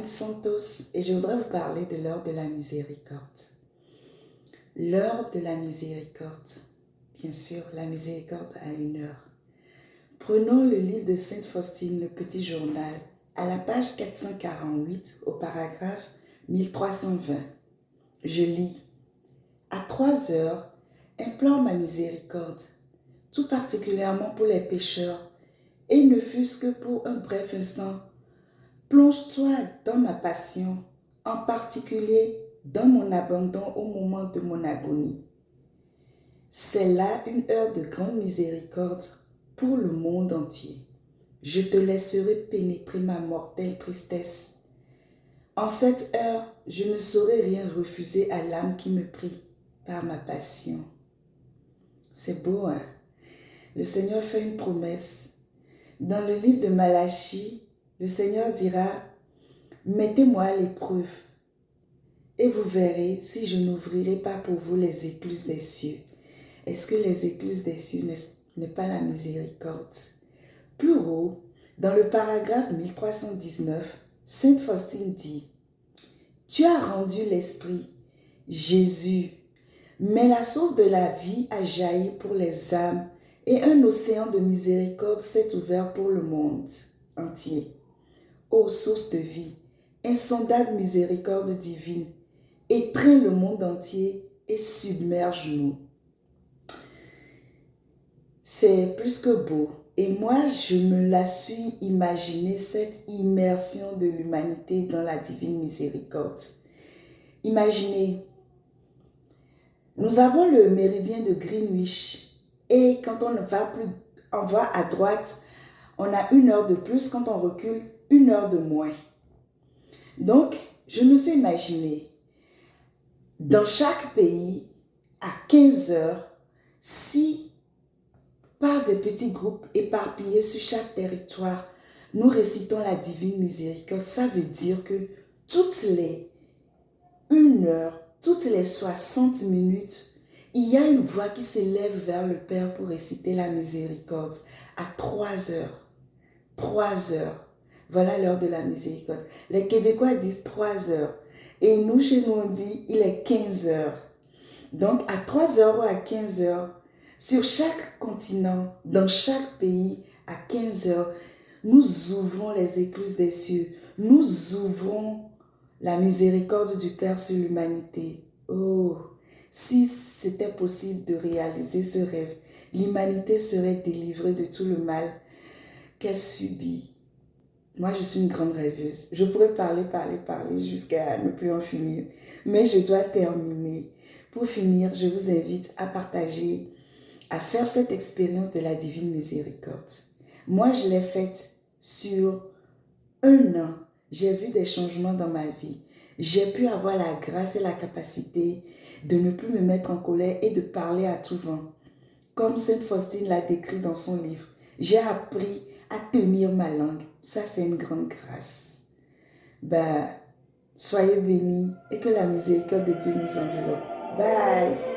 Santos et je voudrais vous parler de l'heure de la miséricorde. L'heure de la miséricorde. Bien sûr, la miséricorde a une heure. Prenons le livre de Sainte Faustine, le petit journal, à la page 448, au paragraphe 1320. Je lis. À 3 heures, implore ma miséricorde, tout particulièrement pour les pécheurs, et ne fût-ce que pour un bref instant. Plonge-toi dans ma passion, en particulier dans mon abandon au moment de mon agonie. C'est là une heure de grande miséricorde pour le monde entier. Je te laisserai pénétrer ma mortelle tristesse. En cette heure, je ne saurais rien refuser à l'âme qui me prie par ma passion. C'est beau, hein? Le Seigneur fait une promesse. Dans le livre de Malachie, le Seigneur dira « Mettez-moi à l'épreuve, et vous verrez si je n'ouvrirai pas pour vous les écluses des cieux. » Est-ce que les écluses des cieux n'est pas la miséricorde? Plus haut, dans le paragraphe 1319, Sainte Faustine dit « Tu as rendu l'esprit, Jésus, mais la source de la vie a jailli pour les âmes et un océan de miséricorde s'est ouvert pour le monde entier. Ô source de vie, insondable miséricorde divine, étreins le monde entier et submerge-nous. » C'est plus que beau. Et moi, je me la suis imaginé, cette immersion de l'humanité dans la divine miséricorde. Imaginez, nous avons le méridien de Greenwich et quand on va à droite, on a 1 heure de plus, quand on recule, 1 heure de moins. Donc, je me suis imaginé, dans chaque pays, à 15 heures, si par des petits groupes éparpillés sur chaque territoire, nous récitons la divine miséricorde, ça veut dire que toutes les 1 heure, toutes les 60 minutes, il y a une voix qui s'élève vers le Père pour réciter la miséricorde à 3 heures. 3 heures. Voilà l'heure de la miséricorde. Les Québécois disent 3 heures. Et nous, chez nous, on dit il est 15 heures. Donc, à 3 heures ou à 15 heures, sur chaque continent, dans chaque pays, à 15 heures, nous ouvrons les écluses des cieux. Nous ouvrons la miséricorde du Père sur l'humanité. Oh, si c'était possible de réaliser ce rêve, l'humanité serait délivrée de tout le mal qu'elle subit. Moi, je suis une grande rêveuse. Je pourrais parler jusqu'à ne plus en finir. Mais je dois terminer. Pour finir, je vous invite à partager, à faire cette expérience de la divine miséricorde. Moi, je l'ai faite sur 1 an. J'ai vu des changements dans ma vie. J'ai pu avoir la grâce et la capacité de ne plus me mettre en colère et de parler à tout vent. Comme Sainte Faustine l'a décrit dans son livre, j'ai appris à tenir ma langue. Ça, c'est une grande grâce. Soyez bénis et que la miséricorde de Dieu nous enveloppe. Bye!